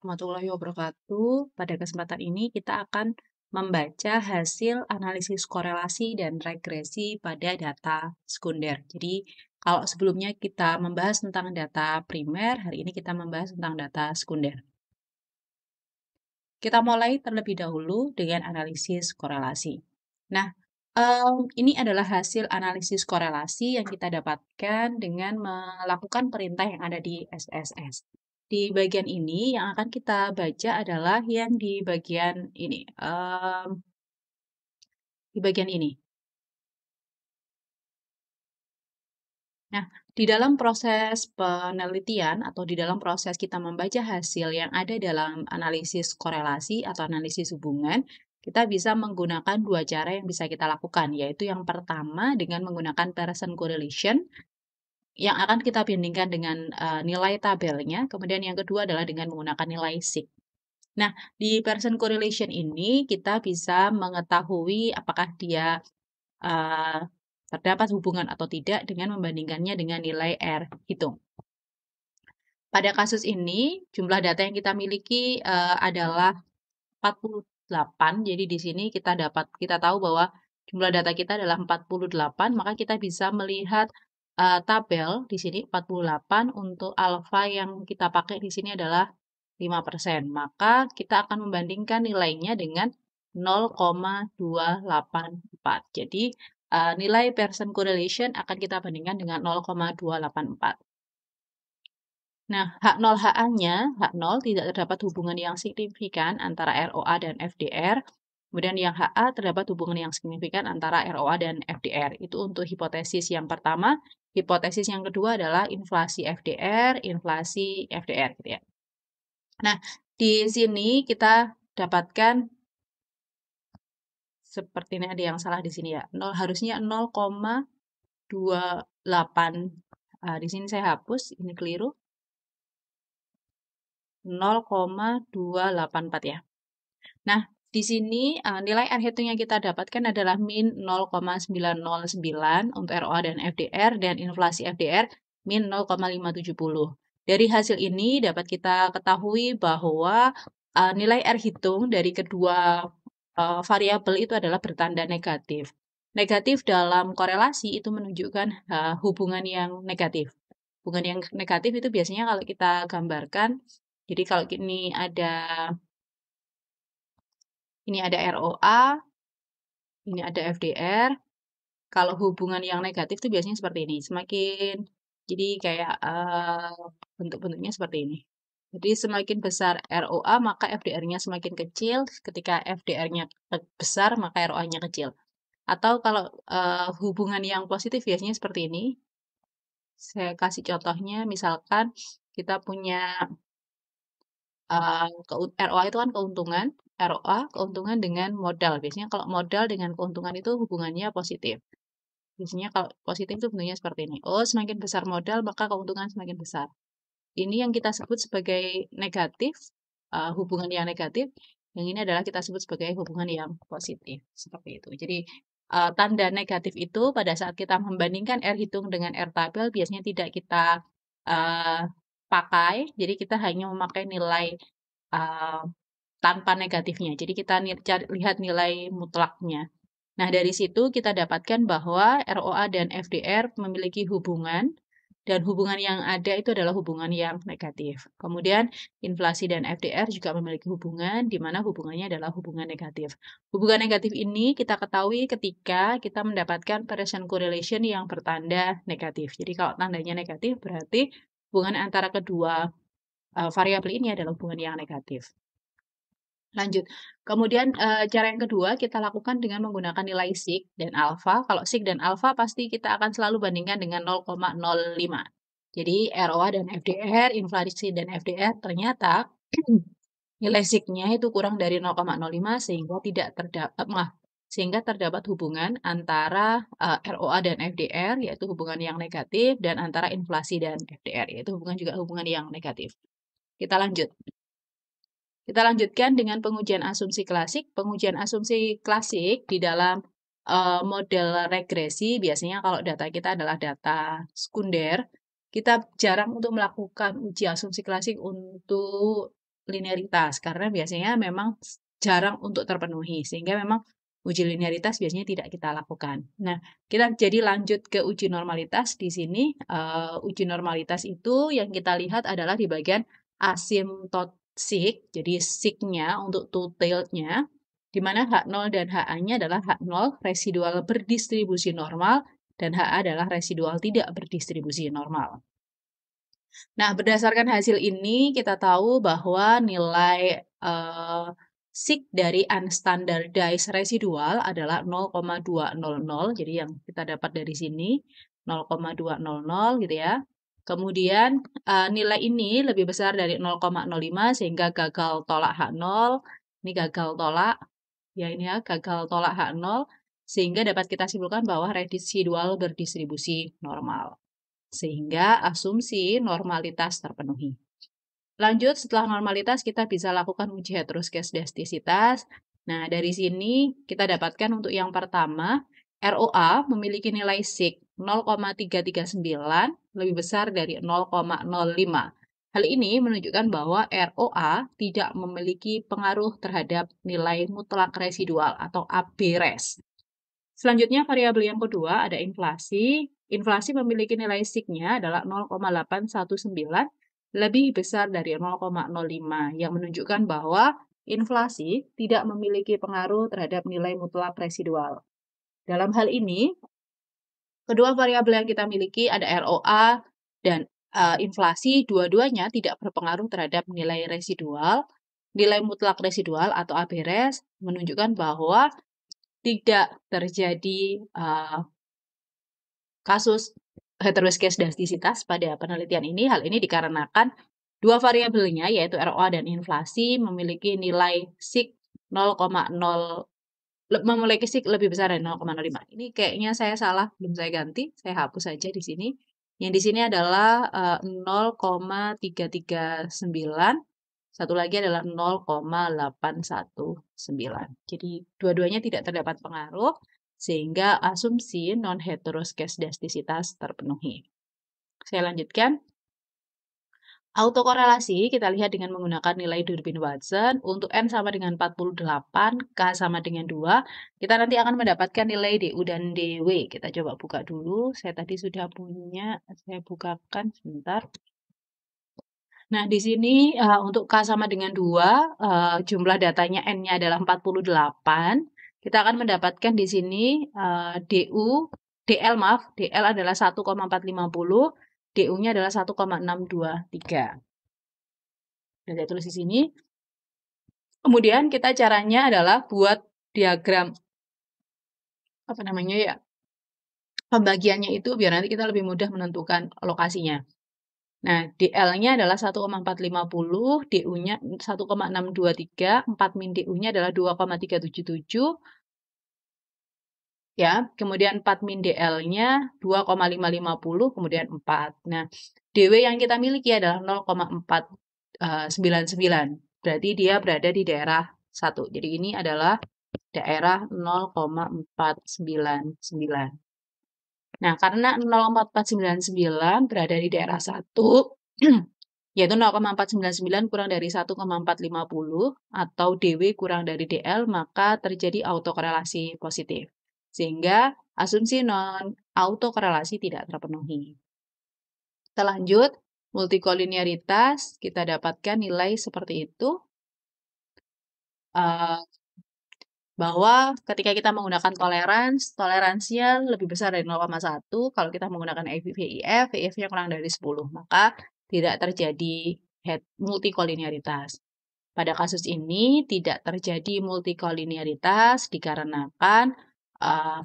Warahmatullahi wabarakatuh. Pada kesempatan ini kita akan membaca hasil analisis korelasi dan regresi pada data sekunder. Jadi, kalau sebelumnya kita membahas tentang data primer, hari ini kita membahas tentang data sekunder. Kita mulai terlebih dahulu dengan analisis korelasi. Nah, ini adalah hasil analisis korelasi yang kita dapatkan dengan melakukan perintah yang ada di SSS. Di bagian ini yang akan kita baca adalah yang di bagian ini, di bagian ini. Nah, di dalam proses penelitian atau di dalam proses kita membaca hasil yang ada dalam analisis korelasi atau analisis hubungan, kita bisa menggunakan dua cara yang bisa kita lakukan, yaitu yang pertama dengan menggunakan Pearson correlation yang akan kita bandingkan dengan nilai tabelnya, kemudian yang kedua adalah dengan menggunakan nilai sig. Nah, di Pearson correlation ini kita bisa mengetahui apakah dia terdapat hubungan atau tidak dengan membandingkannya dengan nilai R hitung. Pada kasus ini, jumlah data yang kita miliki adalah 48. Jadi di sini kita tahu bahwa jumlah data kita adalah 48, maka kita bisa melihat tabel di sini 48 untuk alfa yang kita pakai di sini adalah 5%. Maka kita akan membandingkan nilainya dengan 0,284. Jadi nilai Pearson correlation akan kita bandingkan dengan 0,284. Nah, H0 HA-nya, H0 tidak terdapat hubungan yang signifikan antara ROA dan FDR. Kemudian yang HA terdapat hubungan yang signifikan antara ROA dan FDR. Itu untuk hipotesis yang pertama. Hipotesis yang kedua adalah inflasi FDR gitu ya. Nah, di sini kita dapatkan seperti ini, ada yang salah di sini ya. Harusnya 0,28. Di sini saya hapus, ini keliru. 0,284 ya. Nah, di sini nilai R hitung yang kita dapatkan adalah min 0,909 untuk ROA dan FDR dan inflasi FDR min 0,570. Dari hasil ini dapat kita ketahui bahwa nilai R hitung dari kedua variabel itu adalah bertanda negatif. Negatif dalam korelasi itu menunjukkan hubungan yang negatif. Hubungan yang negatif itu biasanya kalau kita gambarkan, jadi kalau ini ada ROA, ini ada FDR. Kalau hubungan yang negatif itu biasanya seperti ini. Jadi kayak bentuk-bentuknya seperti ini. Jadi semakin besar ROA, maka FDR-nya semakin kecil. Ketika FDR-nya besar, maka ROA-nya kecil. Atau kalau hubungan yang positif biasanya seperti ini. Saya kasih contohnya, misalkan kita punya ROA itu kan keuntungan, ROA keuntungan dengan modal. Biasanya kalau modal dengan keuntungan itu hubungannya positif. Biasanya kalau positif itu bentuknya seperti ini. Oh, semakin besar modal, maka keuntungan semakin besar. Ini yang kita sebut sebagai negatif, hubungan yang negatif. Yang ini adalah kita sebut sebagai hubungan yang positif. Seperti itu. Jadi, tanda negatif itu pada saat kita membandingkan R hitung dengan R tabel, biasanya tidak kita pakai. Jadi, kita hanya memakai nilai tanpa negatifnya. Jadi, kita lihat nilai mutlaknya. Nah, dari situ kita dapatkan bahwa ROA dan FDR memiliki hubungan, dan hubungan yang ada itu adalah hubungan yang negatif. Kemudian, inflasi dan FDR juga memiliki hubungan, di mana hubungannya adalah hubungan negatif. Hubungan negatif ini kita ketahui ketika kita mendapatkan Pearson correlation yang bertanda negatif. Jadi, kalau tandanya negatif, berarti hubungan antara kedua variabel ini adalah hubungan yang negatif. Lanjut. Kemudian cara yang kedua kita lakukan dengan menggunakan nilai sig dan alfa. Kalau sig dan alfa pasti kita akan selalu bandingkan dengan 0,05. Jadi ROA dan FDR, inflasi dan FDR ternyata nilai sig-nya itu kurang dari 0,05 sehingga terdapat hubungan antara ROA dan FDR, yaitu hubungan yang negatif, dan antara inflasi dan FDR, yaitu hubungan yang negatif. Kita lanjut. Kita lanjutkan dengan pengujian asumsi klasik. Pengujian asumsi klasik di dalam model regresi, biasanya kalau data kita adalah data sekunder, kita jarang untuk melakukan uji asumsi klasik untuk linearitas karena biasanya memang jarang untuk terpenuhi sehingga memang uji linearitas biasanya tidak kita lakukan. Nah, kita jadi lanjut ke uji normalitas di sini. Uji normalitas itu yang kita lihat adalah di bagian asymptotic, jadi sig-nya untuk two-tailed-nya, di mana H0 dan HA-nya adalah H0 residual berdistribusi normal dan HA adalah residual tidak berdistribusi normal. Nah, berdasarkan hasil ini kita tahu bahwa nilai sig dari unstandardized residual adalah 0,200. Jadi yang kita dapat dari sini 0,200 gitu ya. Kemudian nilai ini lebih besar dari 0,05 sehingga gagal tolak H0. Ini gagal tolak. Ya ini ya, gagal tolak H0 sehingga dapat kita simpulkan bahwa residual berdistribusi normal. Sehingga asumsi normalitas terpenuhi. Lanjut, setelah normalitas kita bisa lakukan uji heteroskedastisitas. Nah, dari sini kita dapatkan untuk yang pertama, ROA memiliki nilai sig 0,339 lebih besar dari 0,05. Hal ini menunjukkan bahwa ROA tidak memiliki pengaruh terhadap nilai mutlak residual atau ABRES. Selanjutnya, variabel yang kedua ada inflasi. Inflasi memiliki nilai sig-nya adalah 0,819 lebih besar dari 0,05 yang menunjukkan bahwa inflasi tidak memiliki pengaruh terhadap nilai mutlak residual. Dalam hal ini, kedua variabel yang kita miliki ada ROA dan inflasi, dua-duanya tidak berpengaruh terhadap nilai residual. Nilai mutlak residual atau ABRES menunjukkan bahwa tidak terjadi kasus heteroskedastisitas pada penelitian ini. Hal ini dikarenakan dua variabelnya yaitu ROA dan inflasi memiliki nilai sig 0,0 memiliki sig lebih besar dari 0,05. Ini kayaknya saya salah, belum saya ganti, saya hapus saja di sini. Yang di sini adalah 0,339. Satu lagi adalah 0,819. Jadi dua-duanya tidak terdapat pengaruh sehingga asumsi non-heteroskedastisitas terpenuhi. Saya lanjutkan. Autokorelasi kita lihat dengan menggunakan nilai Durbin-Watson. Untuk N sama dengan 48, K sama dengan 2. Kita nanti akan mendapatkan nilai DU dan DW. Kita coba buka dulu. Saya tadi sudah punya, saya bukakan sebentar. Nah, di sini untuk K sama dengan 2, jumlah datanya N-nya adalah 48. Kita akan mendapatkan di sini DL adalah 1,450, DU-nya adalah 1,623. Dan saya tulis di sini. Kemudian kita caranya adalah buat diagram apa namanya ya? Pembagiannya itu biar nanti kita lebih mudah menentukan lokasinya. Nah, DL-nya adalah 1,450, DU-nya 1,623, 4 min DU-nya adalah 2,377, ya. Kemudian 4 min DL-nya 2,550, kemudian 4. Nah, DW yang kita miliki adalah 0,499. Berarti dia berada di daerah 1. Jadi ini adalah daerah 0,499. Nah, karena 0,499 berada di daerah 1, yaitu 0,499 kurang dari 1,450 atau DW kurang dari DL, maka terjadi autokorelasi positif. Sehingga asumsi non-autokorelasi tidak terpenuhi. Kita lanjut, multikolinearitas, kita dapatkan nilai seperti itu. Bahwa ketika kita menggunakan toleransinya lebih besar dari 0,1. Kalau kita menggunakan VIF, VIF-nya kurang dari 10, maka tidak terjadi multikolinearitas. Pada kasus ini tidak terjadi multikolinearitas dikarenakan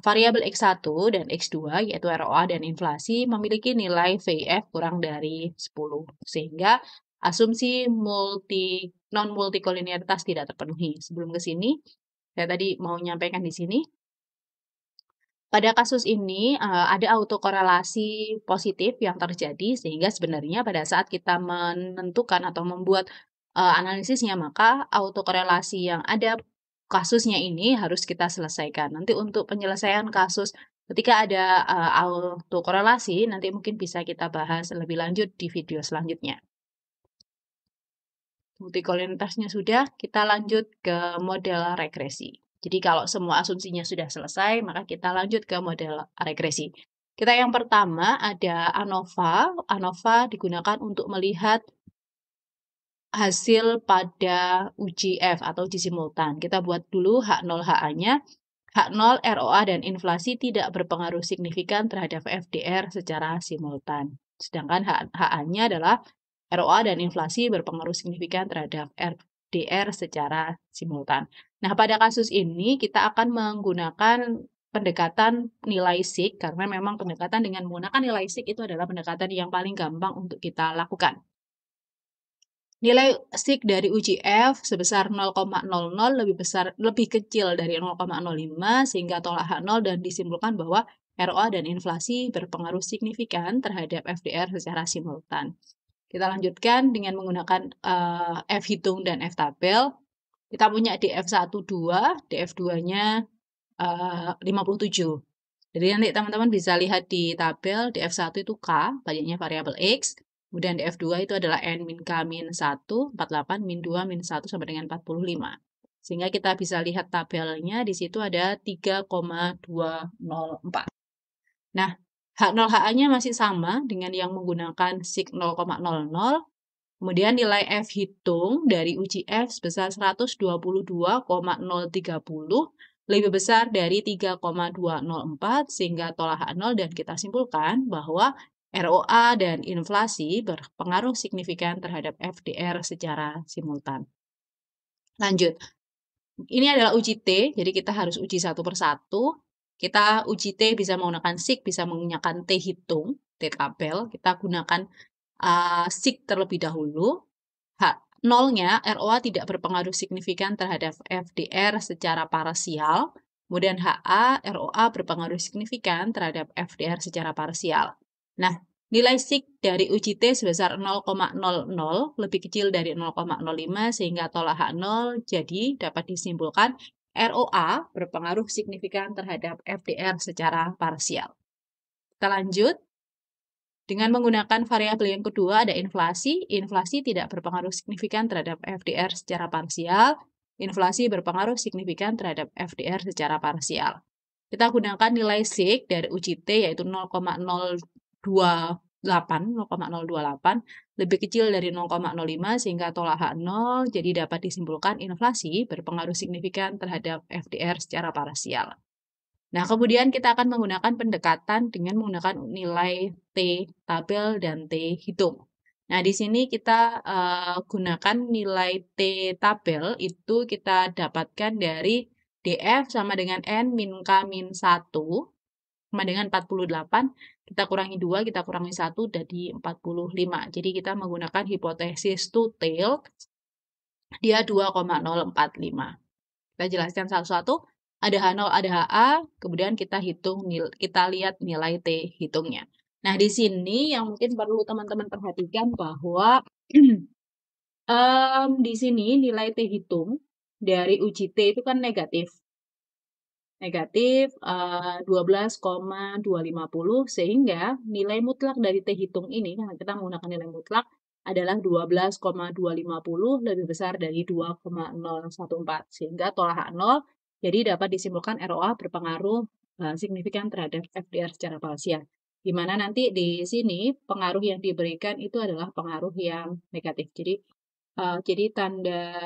variabel X1 dan X2 yaitu ROA dan inflasi memiliki nilai VIF kurang dari 10 sehingga asumsi non-multikolinearitas tidak terpenuhi. Sebelum ke sini, saya tadi mau menyampaikan di sini. Pada kasus ini ada autokorelasi positif yang terjadi sehingga sebenarnya pada saat kita menentukan atau membuat analisisnya maka autokorelasi yang ada kasusnya ini harus kita selesaikan. Nanti untuk penyelesaian kasus ketika ada autokorelasi nanti mungkin bisa kita bahas lebih lanjut di video selanjutnya. multikolinitasnya sudah, kita lanjut ke model regresi. Jadi kalau semua asumsinya sudah selesai, maka kita lanjut ke model regresi. Kita yang pertama ada ANOVA. ANOVA digunakan untuk melihat hasil pada uji F atau uji simultan. Kita buat dulu H0 HA-nya. H0, ROA, dan inflasi tidak berpengaruh signifikan terhadap FDR secara simultan. Sedangkan HA-nya adalah ROA dan inflasi berpengaruh signifikan terhadap FDR secara simultan. Nah, pada kasus ini kita akan menggunakan pendekatan nilai SIG, karena memang pendekatan dengan menggunakan nilai SIG itu adalah pendekatan yang paling gampang untuk kita lakukan. Nilai SIG dari uji F sebesar 0,00 lebih kecil dari 0,05 sehingga tolak H0 dan disimpulkan bahwa ROA dan inflasi berpengaruh signifikan terhadap FDR secara simultan. Kita lanjutkan dengan menggunakan F hitung dan F tabel. Kita punya DF12, DF2-nya 57. Jadi nanti teman-teman bisa lihat di tabel DF1 itu K, banyaknya variabel X. Kemudian DF2 itu adalah N min K min 1, 48, min 2, min 1 sampai dengan 45. Sehingga kita bisa lihat tabelnya, di situ ada 3,204. Nah, H0HA-nya masih sama dengan yang menggunakan SIG 0,00. Kemudian nilai F hitung dari uji F sebesar 122,030 lebih besar dari 3,204 sehingga tolak H0 dan kita simpulkan bahwa ROA dan inflasi berpengaruh signifikan terhadap FDR secara simultan. Lanjut. Ini adalah uji T, jadi kita harus uji satu persatu. Kita uji T bisa menggunakan SIG, bisa menggunakan T hitung, T tabel. Kita gunakan SIG terlebih dahulu. H0-nya, ROA tidak berpengaruh signifikan terhadap FDR secara parsial. Kemudian HA, ROA berpengaruh signifikan terhadap FDR secara parsial. Nah, nilai SIG dari uji T sebesar 0,00 lebih kecil dari 0,05 sehingga tolak H0, jadi dapat disimpulkan ROA berpengaruh signifikan terhadap FDR secara parsial. Kita lanjut. Dengan menggunakan variabel yang kedua ada inflasi. Inflasi tidak berpengaruh signifikan terhadap FDR secara parsial. Inflasi berpengaruh signifikan terhadap FDR secara parsial. Kita gunakan nilai SIG dari uji T yaitu 0,028 lebih kecil dari 0,05 sehingga tolak H0 jadi dapat disimpulkan inflasi berpengaruh signifikan terhadap FDR secara parsial. Nah, kemudian kita akan menggunakan pendekatan dengan menggunakan nilai T tabel dan T hitung. Nah, di sini kita gunakan nilai T tabel itu kita dapatkan dari DF sama dengan N min K min 1 sama dengan 48. Kita kurangi 2, kita kurangi 1, jadi 45. Jadi kita menggunakan hipotesis two-tailed, dia 2,045. Kita jelaskan satu-satu. Ada H0, ada HA, kemudian kita lihat nilai T hitungnya. Nah, di sini yang mungkin perlu teman-teman perhatikan bahwa di sini nilai T hitung dari uji T itu kan negatif. Negatif 12,250 sehingga nilai mutlak dari T hitung ini, karena kita menggunakan nilai mutlak, adalah 12,250 lebih besar dari 2,014 sehingga tolak H0 jadi dapat disimpulkan ROA berpengaruh signifikan terhadap FDR secara parsial. Di mana nanti di sini pengaruh yang diberikan itu adalah pengaruh yang negatif. Jadi tanda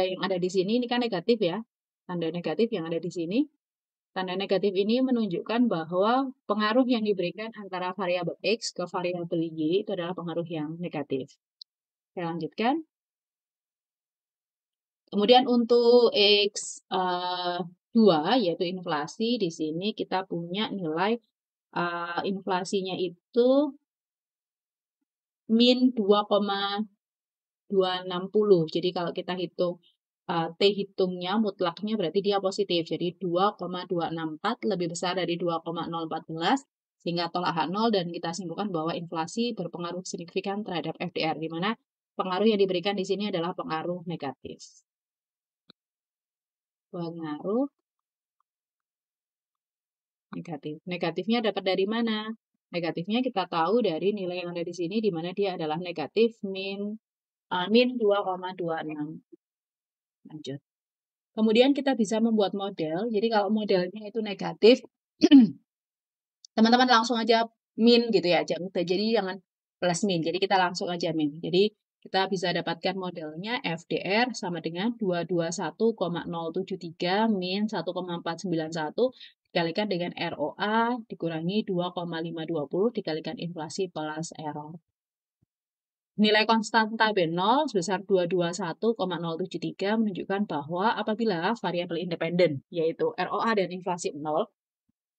yang ada di sini ini kan negatif ya. Tanda negatif yang ada di sini. Tanda negatif ini menunjukkan bahwa pengaruh yang diberikan antara variabel X ke variabel Y itu adalah pengaruh yang negatif. Saya lanjutkan. Kemudian untuk X2 yaitu inflasi, di sini kita punya nilai inflasinya itu min 2,260. Jadi kalau kita hitung T hitungnya mutlaknya berarti dia positif. Jadi 2,264 lebih besar dari 2,014 sehingga tolak H0 dan kita simpulkan bahwa inflasi berpengaruh signifikan terhadap FDR di mana pengaruh yang diberikan di sini adalah pengaruh negatif. Pengaruh negatif. Negatifnya dapat dari mana? Negatifnya kita tahu dari nilai yang ada di sini, di mana dia adalah negatif min 2,26. Lanjut. Kemudian kita bisa membuat model. Jadi kalau modelnya itu negatif, teman-teman langsung aja min gitu ya. Jadi jangan plus min. Jadi kita langsung aja min. Jadi kita bisa dapatkan modelnya FDR sama dengan 221,073 min 1,491 dikalikan dengan ROA dikurangi 2,520 dikalikan inflasi plus error. Nilai konstanta B0 sebesar 221,073 menunjukkan bahwa apabila variabel independen, yaitu ROA dan inflasi 0,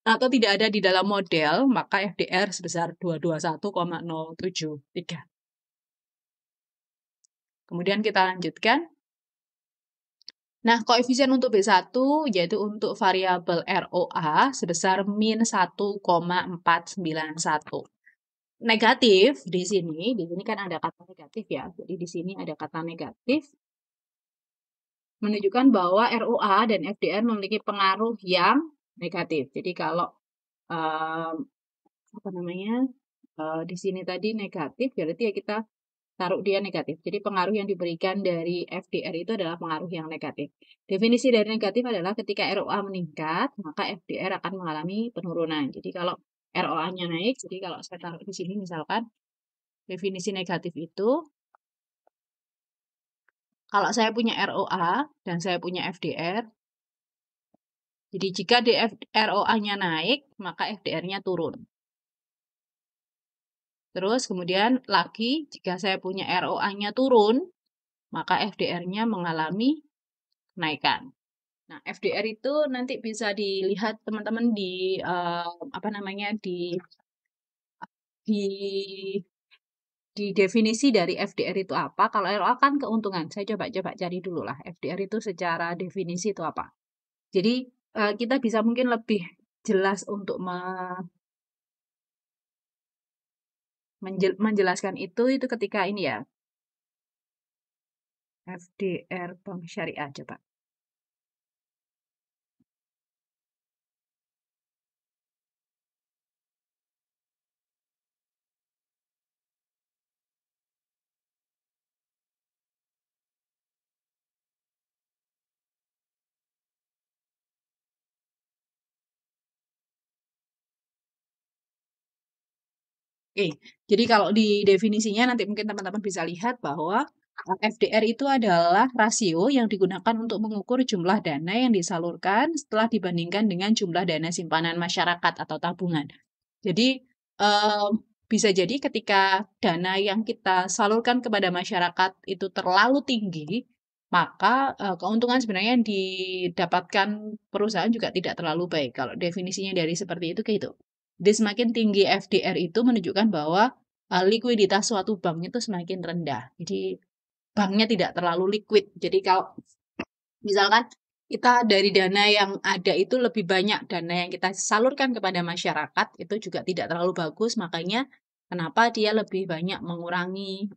atau tidak ada di dalam model, maka FDR sebesar 221,073. Kemudian kita lanjutkan. Nah, koefisien untuk B1 yaitu untuk variabel ROA sebesar min 1,491. Negatif di sini kan ada kata negatif ya. Jadi di sini ada kata negatif menunjukkan bahwa ROA dan FDR memiliki pengaruh yang negatif. Jadi kalau di sini tadi negatif, berarti ya kita taruh dia negatif. Jadi pengaruh yang diberikan dari FDR itu adalah pengaruh yang negatif. Definisi dari negatif adalah ketika ROA meningkat, maka FDR akan mengalami penurunan. Jadi kalau ROA-nya naik, jadi kalau saya taruh di sini misalkan, definisi negatif itu, kalau saya punya ROA dan saya punya FDR, jadi jika ROA-nya naik, maka FDR-nya turun. Terus kemudian lagi, jika saya punya ROA-nya turun, maka FDR-nya mengalami kenaikan. Nah, FDR itu nanti bisa dilihat teman-teman di definisi dari FDR itu apa. Kalau ROA kan keuntungan. Saya coba cari dulu lah. FDR itu secara definisi itu apa. Jadi kita bisa mungkin lebih jelas untuk menjelaskan itu ketika ini ya. FDR Bank Syariah coba. Oke, jadi kalau di definisinya nanti mungkin teman-teman bisa lihat bahwa FDR itu adalah rasio yang digunakan untuk mengukur jumlah dana yang disalurkan setelah dibandingkan dengan jumlah dana simpanan masyarakat atau tabungan. Jadi bisa jadi ketika dana yang kita salurkan kepada masyarakat itu terlalu tinggi, maka keuntungan sebenarnya yang didapatkan perusahaan juga tidak terlalu baik. Kalau definisinya dari seperti itu kayak itu. Jadi semakin tinggi FDR itu menunjukkan bahwa likuiditas suatu bank itu semakin rendah. Jadi banknya tidak terlalu liquid. Jadi kalau misalkan kita dari dana yang ada itu lebih banyak dana yang kita salurkan kepada masyarakat, itu juga tidak terlalu bagus. Makanya kenapa dia lebih banyak mengurangi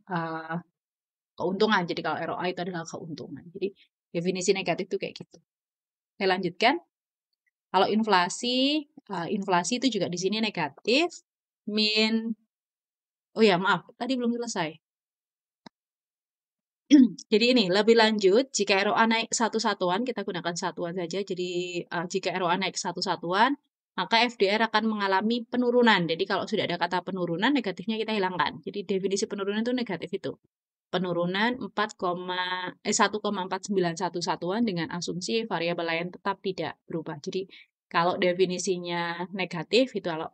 keuntungan. Jadi kalau ROA itu adalah keuntungan. Jadi definisi negatif itu kayak gitu. Saya lanjutkan. Kalau inflasi itu juga di sini negatif. Oh ya maaf, tadi belum selesai. Jadi ini lebih lanjut, jika ROA naik satu satuan, kita gunakan satuan saja. Jadi jika ROA naik satu satuan, maka FDR akan mengalami penurunan. Jadi kalau sudah ada kata penurunan, negatifnya kita hilangkan. Jadi definisi penurunan itu negatif itu. Penurunan 1,491 satuan dengan asumsi variabel lain tetap tidak berubah. Jadi kalau definisinya negatif itu kalau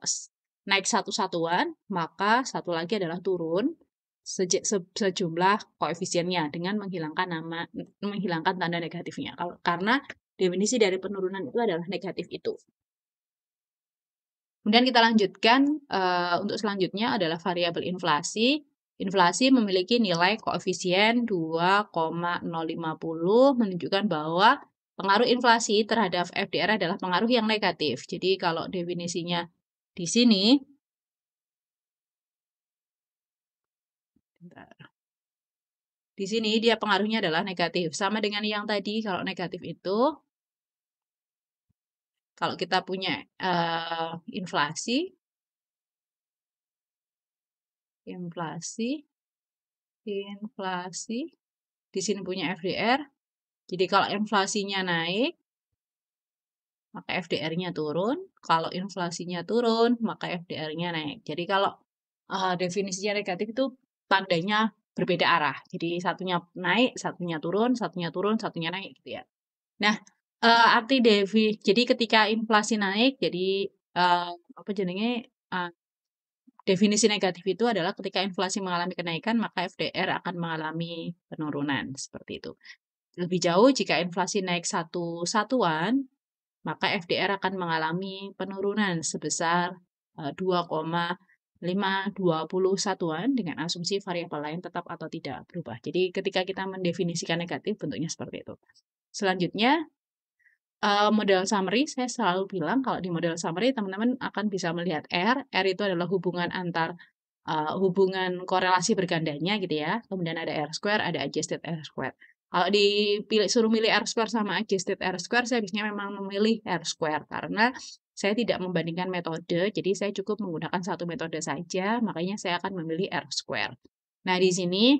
naik satu satuan, maka satu lagi adalah turun sejumlah koefisiennya dengan menghilangkan tanda negatifnya. Karena definisi dari penurunan itu adalah negatif itu. Kemudian kita lanjutkan untuk selanjutnya adalah variabel inflasi. Inflasi memiliki nilai koefisien 2,050 menunjukkan bahwa pengaruh inflasi terhadap FDR adalah pengaruh yang negatif. Jadi kalau definisinya di sini, di sini dia pengaruhnya adalah negatif. Sama dengan yang tadi, kalau negatif itu, kalau kita punya inflasi, inflasi, inflasi, di sini punya FDR. Jadi kalau inflasinya naik, maka FDR-nya turun. Kalau inflasinya turun, maka FDR-nya naik. Jadi kalau definisinya negatif itu tandanya berbeda arah. Jadi satunya naik, satunya turun, satunya turun, satunya naik gitu ya. Nah, arti jadi ketika inflasi naik, jadi apa jadinya definisi negatif itu adalah ketika inflasi mengalami kenaikan, maka FDR akan mengalami penurunan seperti itu. Lebih jauh, jika inflasi naik satu satuan, maka FDR akan mengalami penurunan sebesar 2,520 satuan dengan asumsi variabel lain tetap atau tidak berubah. Jadi ketika kita mendefinisikan negatif, bentuknya seperti itu. Selanjutnya, model summary, saya selalu bilang kalau di model summary teman-teman akan bisa melihat R. R itu adalah hubungan antar hubungan korelasi bergandanya gitu ya. Kemudian ada R square, ada adjusted R square. Kalau suruh milih R square sama adjusted R square, saya biasanya memang memilih R square karena saya tidak membandingkan metode, jadi saya cukup menggunakan satu metode saja, makanya saya akan memilih R square. Nah, di sini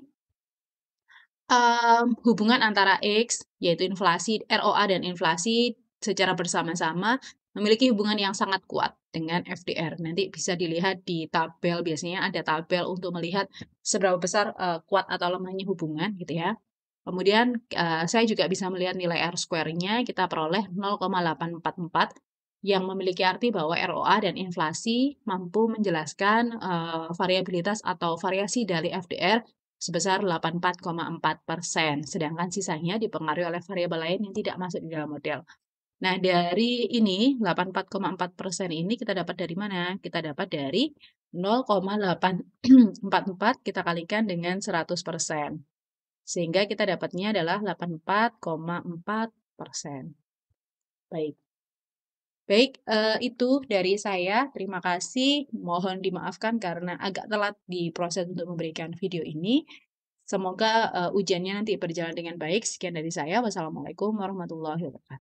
hubungan antara X, yaitu inflasi, ROA dan inflasi secara bersama-sama memiliki hubungan yang sangat kuat dengan FDR. Nanti bisa dilihat di tabel, biasanya ada tabel untuk melihat seberapa besar kuat atau lemahnya hubungan gitu ya. Kemudian saya juga bisa melihat nilai R square-nya, kita peroleh 0,844 yang memiliki arti bahwa ROA dan inflasi mampu menjelaskan variabilitas atau variasi dari FDR sebesar 84,4%, sedangkan sisanya dipengaruhi oleh variabel lain yang tidak masuk di dalam model. Nah, dari ini 84,4% ini kita dapat dari mana? Kita dapat dari 0,844 kita kalikan dengan 100%. Sehingga kita dapatnya adalah 84,4%. Baik. Baik, itu dari saya. Terima kasih. Mohon dimaafkan karena agak telat di proses untuk memberikan video ini. Semoga ujiannya nanti berjalan dengan baik. Sekian dari saya. Wassalamualaikum warahmatullahi wabarakatuh.